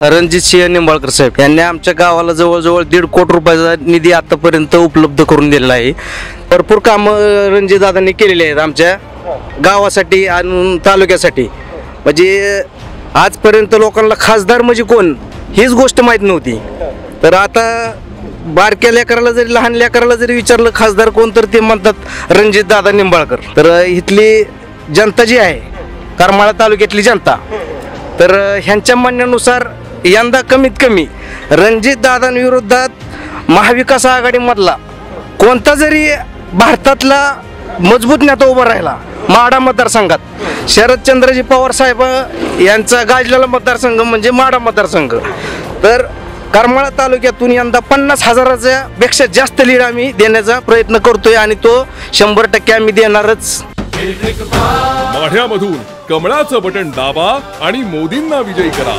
रणजितसिंह निंबाळकर साहेब यांनी आमच्या गावाला जवळजवळ 1.5 कोटी रुपयाचा निधी आतापर्यंत उपलब्ध करून दिलेला आहे। भरपूर कामं रणजितदादांनी केलेली आहेत आमच्या गावासाठी आणि तालुक्यासाठी। म्हणजे आजपर्यंत लोकांना खासदार म्हणजे कोण हीच गोष्ट माहीत नव्हती। तर आता बारक्या लेकराला जरी लहान लेकराला जरी विचारलं खासदार कोण तर ते म्हणतात रणजितदादा निंबाळकर। तर इथली जनता जी आहे करमाळा तालुक्यातली जनता तर ह्यांच्या म्हणण्यानुसार यंदा कमीत कमी रणजितदादांविरोधात महाविकास आघाडीमधला कोणता जरी भारतातला मजबूत नेता उभा राहिला माढा मतदारसंघात शरदचंद्रजी पवार साहेब यांचा गाजलेला मतदारसंघ म्हणजे माढा मतदारसंघ। तर करमाळा तालुक्यातून यंदा 50,000च्या पेक्षा जास्त लीड आम्ही देण्याचा प्रयत्न करतोय आणि तो 100% आम्ही देणारच। माढ्यामधून कमळाचं बटन दाबा आणि मोदींना विजयी करा।